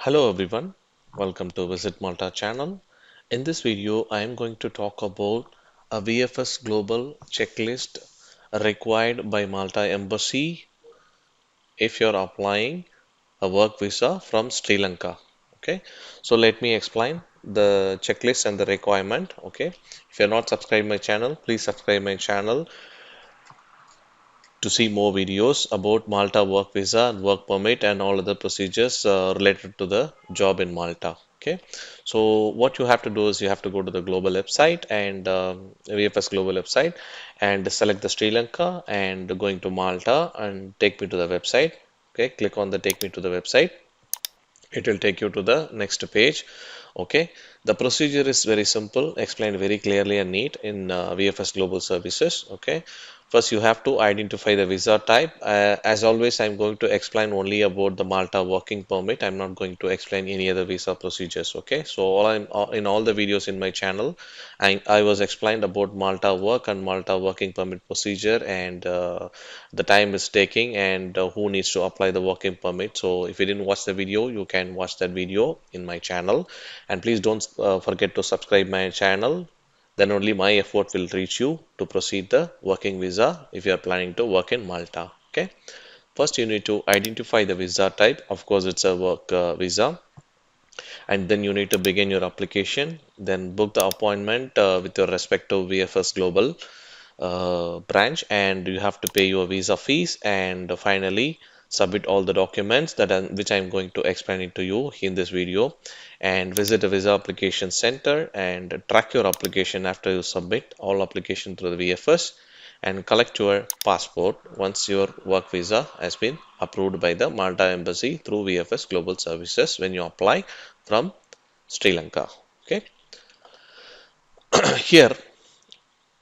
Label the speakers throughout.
Speaker 1: Hello everyone, welcome to Visit Malta channel. In this video, I am going to talk about a VFS Global checklist required by Malta Embassy if you're applying a work visa from Sri Lanka. Okay, so let me explain the checklist and the requirement. Okay, if you're not subscribed my channel, please subscribe my channel to see more videos about Malta Work Visa and Work Permit and all other procedures related to the job in Malta. Okay, so what you have to do is you have to go to the global website and VFS Global website and select the Sri Lanka and going to Malta and take me to the website. Okay, click on the take me to the website. It will take you to the next page. Okay, the procedure is very simple, explained very clearly and neat in VFS Global Services. Okay, first you have to identify the visa type. As always, I'm going to explain only about the Malta Working Permit. I'm not going to explain any other visa procedures. Okay, so in all the videos in my channel, I was explained about Malta Work and Malta Working Permit procedure and the time is taking and who needs to apply the working permit. So if you didn't watch the video, you can watch that video in my channel. And please don't forget to subscribe my channel. Then only my effort will reach you to proceed the working visa if you are planning to work in Malta. Okay. First, you need to identify the visa type. Of course, it's a work visa. And then you need to begin your application. Then book the appointment with your respective VFS Global branch, and you have to pay your visa fees. And finally, submit all the documents which I'm going to explain it to you in this video, and visit a visa application center and track your application after you submit all application through the VFS and collect your passport once your work visa has been approved by the Malta Embassy through VFS Global Services when you apply from Sri Lanka. Okay, here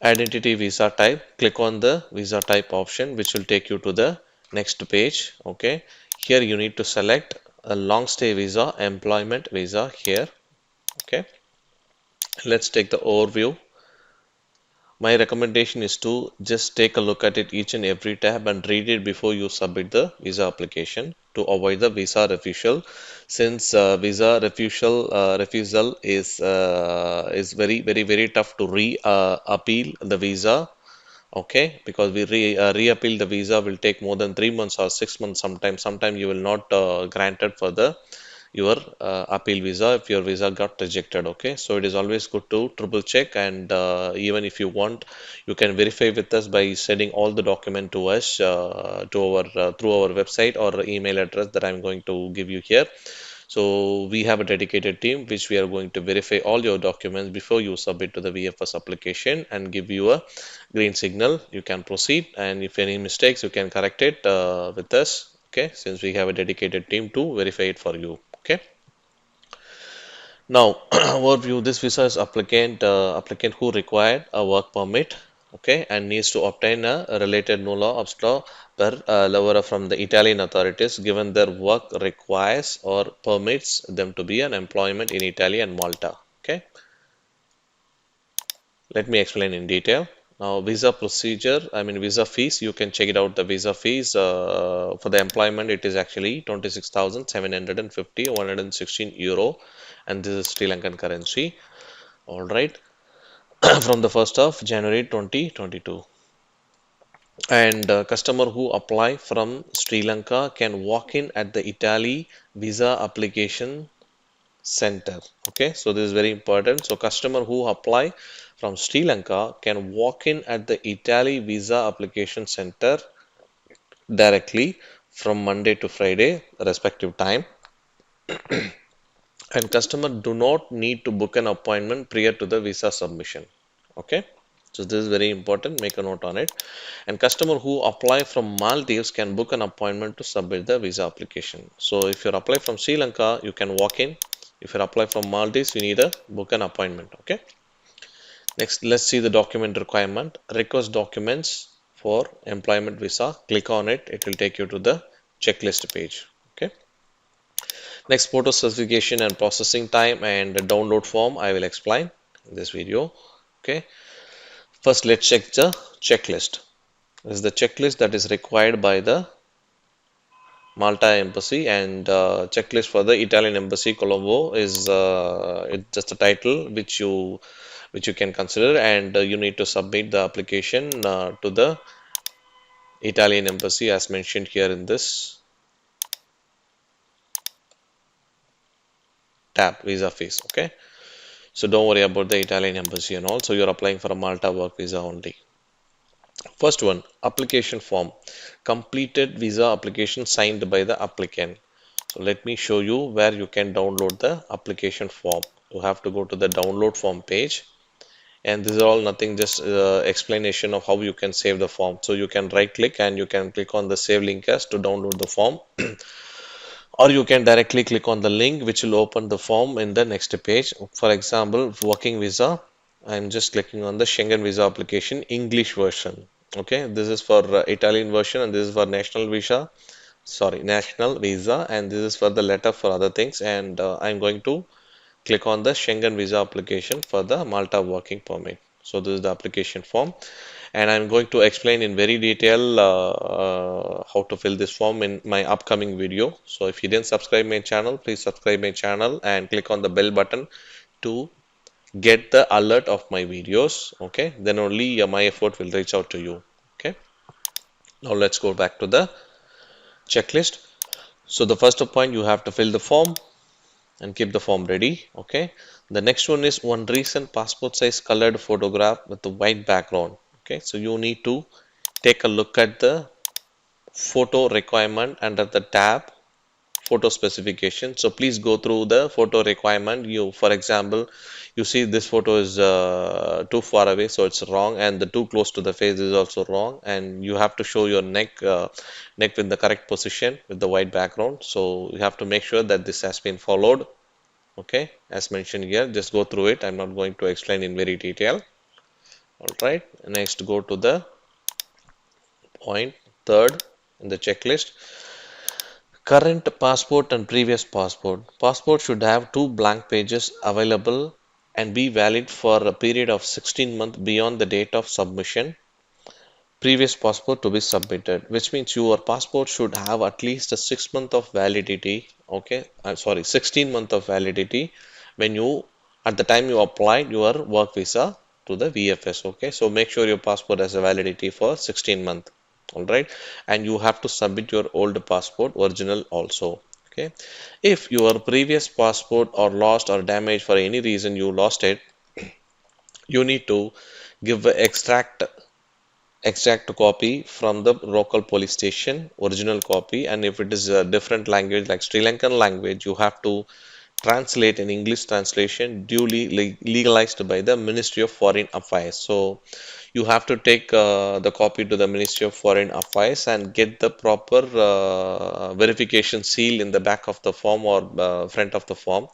Speaker 1: identity visa type, click on the visa type option which will take you to the next page. Okay, here you need to select a long stay visa, employment visa here. Okay, let's take the overview. My recommendation is to just take a look at it each and every tab and read it before you submit the visa application to avoid the visa refusal. Since visa refusal is very tough to appeal the visa. Okay, because we reappeal the visa will take more than 3 months or 6 months sometimes. Sometimes you will not granted for the your appeal visa if your visa got rejected. Okay, so it is always good to triple check, and even if you want, you can verify with us by sending all the document to us to our through our website or email address that I'm going to give you here. So we have a dedicated team which we are going to verify all your documents before you submit to the VFS application and give you a green signal. You can proceed, and if any mistakes, you can correct it with us. Okay, since we have a dedicated team to verify it for you. Okay. Now, overview. This visa is applicant who required a work permit. Okay, and needs to obtain a related nulla obsta per lavoro from the Italian authorities, given their work requires or permits them to be an employment in Italy and Malta. Okay, let me explain in detail. Now, visa procedure, I mean visa fees, you can check it out. The visa fees for the employment, it is actually 26,750, 116 euro, and this is Sri Lankan currency. All right, from the 1st of January 2022. And customer who apply from Sri Lanka can walk in at the Italy visa application center. Okay, so this is very important. So customer who apply from Sri Lanka can walk in at the Italy visa application center directly from Monday to Friday respective time, and customer do not need to book an appointment prior to the visa submission. Okay, so this is very important, make a note on it. And customer who apply from Maldives can book an appointment to submit the visa application. So if you apply from Sri Lanka, you can walk in. If you apply from Maldives, you need a book an appointment. Okay, next let's see the document requirement. Request documents for employment visa, click on it, it will take you to the checklist page. Okay, next, photo certification and processing time and the download form I will explain in this video. Okay, first let's check the checklist. This is the checklist that is required by the Malta Embassy, and checklist for the Italian Embassy Colombo is it's just a title which you can consider, and you need to submit the application to the Italian Embassy as mentioned here in this tab, visa fees. Okay, so don't worry about the Italian Embassy and all. So you're applying for a Malta work visa only. First one, application form. Completed visa application signed by the applicant. So let me show you where you can download the application form. You have to go to the download form page, and this is all nothing, just explanation of how you can save the form. So you can right click and you can click on the save link as to download the form, or you can directly click on the link which will open the form in the next page. For example, working visa, I'm just clicking on the Schengen visa application English version. Okay, this is for Italian version, and this is for national visa, sorry, national visa, and this is for the letter for other things. And I'm going to click on the Schengen visa application for the Malta Working Permit. So this is the application form, and I'm going to explain in very detail how to fill this form in my upcoming video. So if you didn't subscribe my channel, please subscribe my channel and click on the bell button to get the alert of my videos. Okay, then only my effort will reach out to you. Okay, now let's go back to the checklist. So the first point, you have to fill the form and keep the form ready. Okay, the next one is one recent passport size colored photograph with the white background. Okay, so you need to take a look at the photo requirement under the tab photo specification. So please go through the photo requirement. You, for example, you see this photo is too far away, so it's wrong, and the too close to the face is also wrong, and you have to show your neck with the correct position with the white background. So you have to make sure that this has been followed. Okay, as mentioned here, just go through it. I'm not going to explain in very detail. All right, next go to the point third in the checklist. Current passport and previous passport. Passport should have two blank pages available and be valid for a period of 16 months beyond the date of submission. Previous passport to be submitted, which means your passport should have at least a 6 month of validity. Okay, I'm sorry, 16 month of validity when you at the time you applied your work visa to the VFS. Okay, so make sure your passport has a validity for 16 months. All right, and you have to submit your old passport original also. Okay, if your previous passport or lost or damaged for any reason you lost it, you need to give a exact copy from the local police station, original copy, and if it is a different language like Sri Lankan language, you have to translate an English translation duly legalized by the Ministry of Foreign Affairs. So you have to take the copy to the Ministry of Foreign Affairs and get the proper verification seal in the back of the form or front of the form.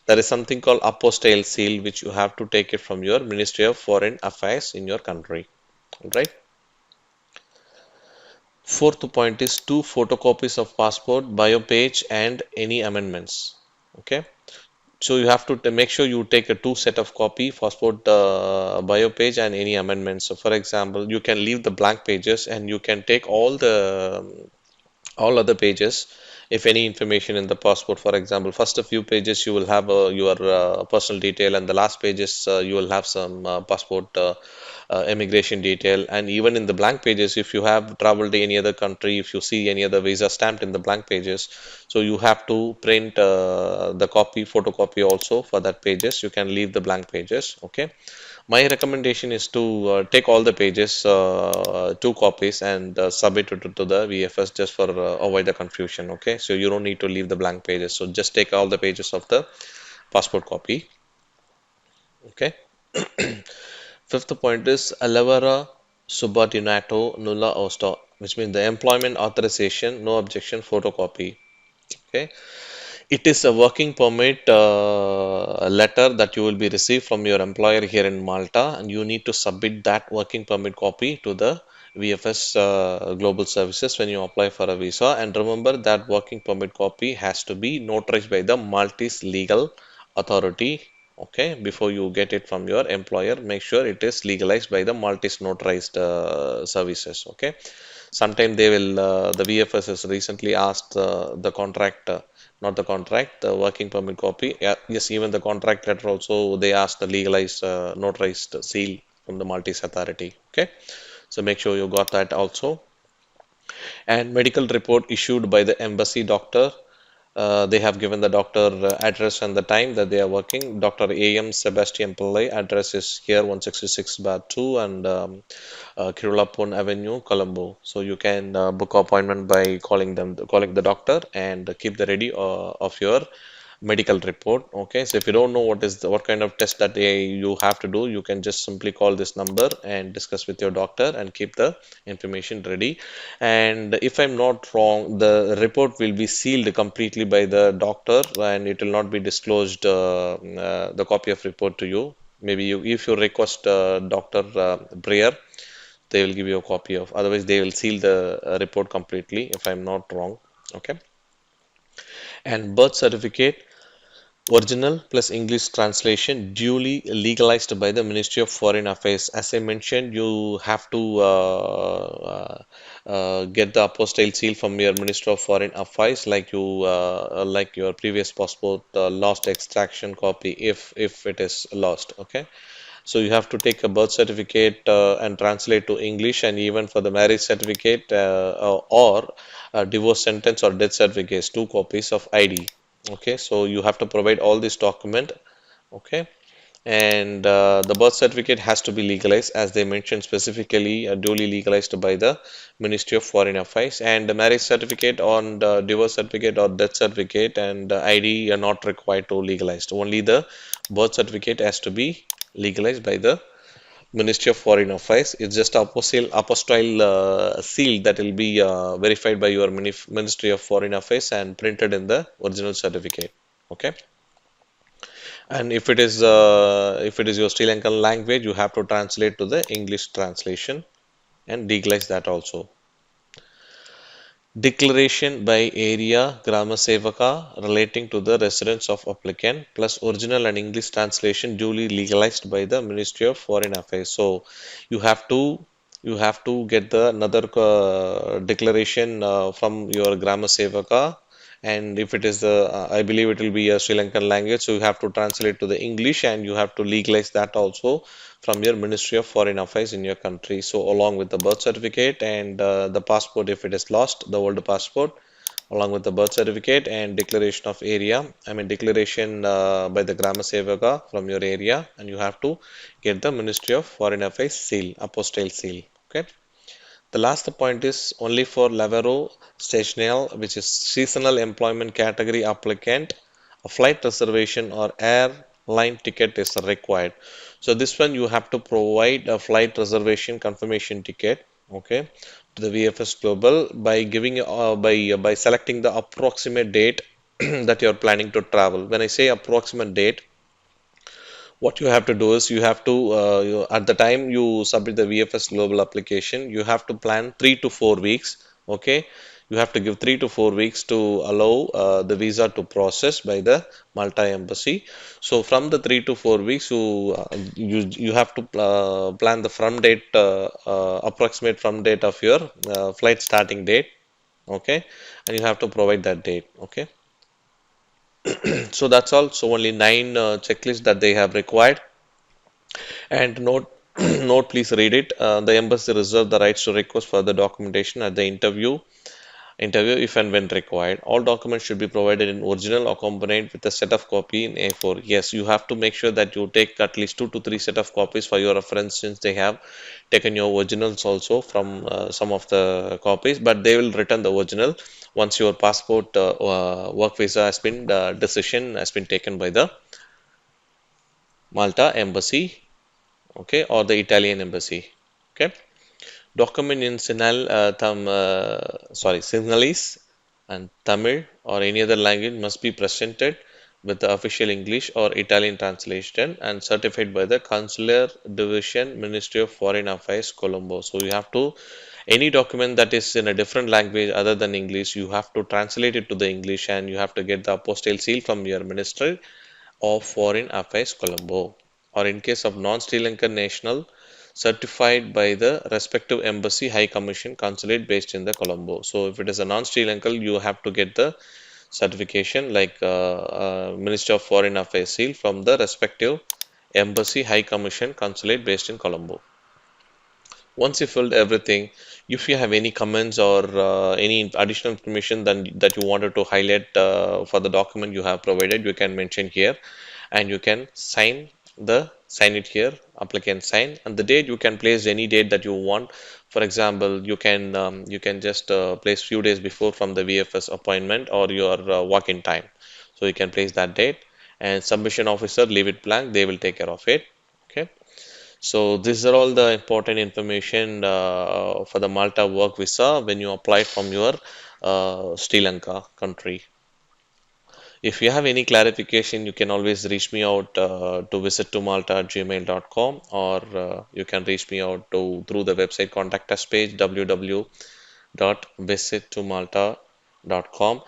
Speaker 1: There is something called apostille seal, which you have to take it from your Ministry of Foreign Affairs in your country. Right? Fourth point is two photocopies of passport, bio page, and any amendments. Okay, so you have to make sure you take a two set of copy passport, bio page, and any amendments. So, for example, you can leave the blank pages and you can take all other pages. If any information in the passport, for example, first a few pages you will have your personal detail, and the last pages you will have some passport immigration detail. And even in the blank pages, if you have traveled to any other country, if you see any other visa stamped in the blank pages, so you have to print the copy photocopy also for that pages. You can leave the blank pages. Okay, my recommendation is to take all the pages, two copies, and submit it to the VFS just for avoid the confusion. Okay, so you don't need to leave the blank pages. So just take all the pages of the passport copy. Okay. Fifth point is Alevara subordinato nulla osta, which means the employment authorization, no objection photocopy. Okay. It is a working permit letter that you will be received from your employer here in Malta, and you need to submit that working permit copy to the VFS Global Services when you apply for a visa. And remember that working permit copy has to be notarized by the Maltese legal authority. Okay, before you get it from your employer, make sure it is legalized by the Maltese notarized services. Okay, Sometime they will, the VFS has recently asked the contract, not the contract, the working permit copy. Yeah, yes, even the contract letter also, they asked the legalized, notarized seal from the Maltese authority. Okay, so make sure you got that also. And medical report issued by the embassy doctor. They have given the doctor address and the time that they are working. Dr. A.M. Sebastian Pillai, address is here 166 bar 2 and Kirulapun Avenue, Colombo. So you can book appointment by calling the doctor and keep the ready of your medical report. Okay, so if you don't know what kind of test that you have to do, you can just simply call this number and discuss with your doctor and keep the information ready. And if I'm not wrong, the report will be sealed completely by the doctor and it will not be disclosed, the copy of report to you. Maybe if you request Dr. Breyer, they will give you a copy of. Otherwise, they will seal the report completely. If I'm not wrong, okay. And birth certificate, original plus English translation, duly legalized by the Ministry of Foreign Affairs. As I mentioned, you have to get the apostille seal from your Ministry of Foreign Affairs, like your previous passport lost extraction copy, if it is lost. Okay, so you have to take a birth certificate and translate to English, and even for the marriage certificate or divorce sentence or death certificates, two copies of ID. Okay, so you have to provide all this document. Okay, and the birth certificate has to be legalized, as they mentioned specifically, duly legalized by the Ministry of Foreign Affairs. And the marriage certificate on the divorce certificate or death certificate and ID are not required to legalize. Only the birth certificate has to be legalized by the Ministry of Foreign Affairs. It's just apostille seal that will be verified by your Ministry of Foreign Affairs and printed in the original certificate. Okay. And if it is your Sri Lankan language, you have to translate to the English translation and legalize that also. Declaration by area Grama Sevaka relating to the residence of applicant plus original and English translation duly legalized by the Ministry of Foreign Affairs. So you have to get the another declaration from your Grama Sevaka, and if it is the I believe it will be a Sri Lankan language, so you have to translate to the English and you have to legalize that also from your Ministry of Foreign Affairs in your country. So along with the birth certificate and the passport, if it is lost, the old passport, along with the birth certificate and declaration of area, I mean declaration by the Grama Sevaka from your area, and you have to get the Ministry of Foreign Affairs seal, apostille seal. Okay. The last point is only for Lavero Stational, which is seasonal employment category applicant, a flight reservation or airline ticket is required. So this one you have to provide a flight reservation confirmation ticket, okay, to the VFS Global by giving by selecting the approximate date that you are planning to travel. When I say approximate date, what you have to do is you have to at the time you submit the VFS Global application, you have to plan 3 to 4 weeks. Okay, you have to give 3 to 4 weeks to allow the visa to process by the Malta embassy. So from the 3 to 4 weeks, you have to plan the from date, approximate from date of your flight starting date. Okay, and you have to provide that date. Okay, so that's all. So only nine checklists that they have required. And note, note, please read it. The embassy reserve the rights to request further documentation at the interview if and when required. All documents should be provided in original accompanied with a set of copy in A4. Yes, you have to make sure that you take at least 2 to 3 set of copies for your reference, since they have taken your originals also from some of the copies, but they will return the original once your passport work visa has been decision has been taken by the Malta embassy, okay, or the Italian embassy. Okay, document in Sinhalese and Tamil or any other language must be presented with the official English or Italian translation and certified by the Consular Division, Ministry of Foreign Affairs, Colombo. So you have to, any document that is in a different language other than English, you have to translate it to the English and you have to get the apostille seal from your Ministry of Foreign Affairs, Colombo. Or in case of non-Sri Lankan national, certified by the respective embassy, high commission, consulate based in the Colombo. So if it is a non-Sri Lankan, you have to get the certification like Minister of Foreign Affairs seal from the respective embassy, high commission, consulate based in Colombo. Once you filled everything, if you have any comments or any additional information that you wanted to highlight for the document you have provided, you can mention here and you can sign it here, applicant sign, and the date you can place any date that you want. For example, you can just place few days before from the VFS appointment or your walk-in time. So you can place that date and submission officer leave it blank. They will take care of it. Okay. So these are all the important information for the Malta Work Visa when you apply from your Sri Lanka country. If you have any clarification, you can always reach me out to visit to malta@gmail.com, or you can reach me out through the website contact us page www.visittomalta.com.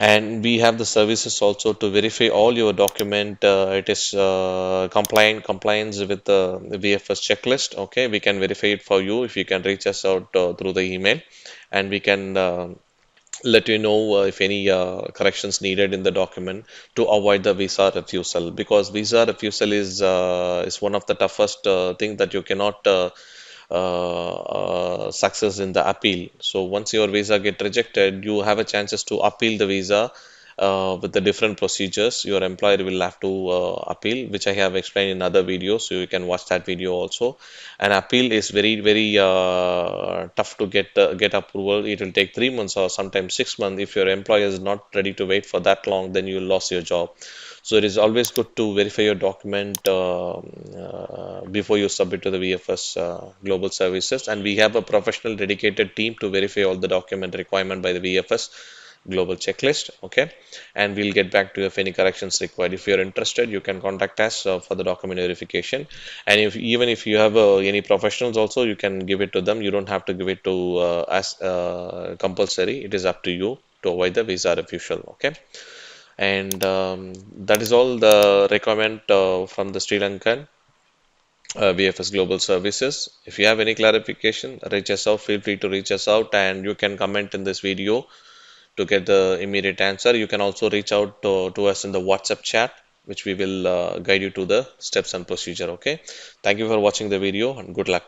Speaker 1: And we have the services also to verify all your document. It is compliance with the VFS checklist. Okay, we can verify it for you if you can reach us out through the email, and we can let you know if any corrections needed in the document to avoid the visa refusal, because visa refusal is one of the toughest thing that you cannot success in the appeal. So once your visa get rejected, you have a chances to appeal the visa with the different procedures. Your employer will have to appeal, which I have explained in other videos, so you can watch that video also. An appeal is very tough to get approval. It will take 3 months or sometimes 6 months. If your employer is not ready to wait for that long, then you lost your job. So it is always good to verify your document before you submit to the VFS Global Services, and we have a professional dedicated team to verify all the document requirement by the VFS Global Checklist. Okay, and we'll get back to you if any corrections required. If you're interested, you can contact us for the document verification. And if even if you have any professionals also, you can give it to them. You don't have to give it to us compulsory. It is up to you to avoid the visa refusal. Okay. And that is all the requirement from the Sri Lankan VFS Global Services. If you have any clarification, reach us out. Feel free to reach us out, and you can comment in this video to get the immediate answer. You can also reach out to us in the WhatsApp chat, which we will guide you to the steps and procedure. Okay. Thank you for watching the video, and good luck.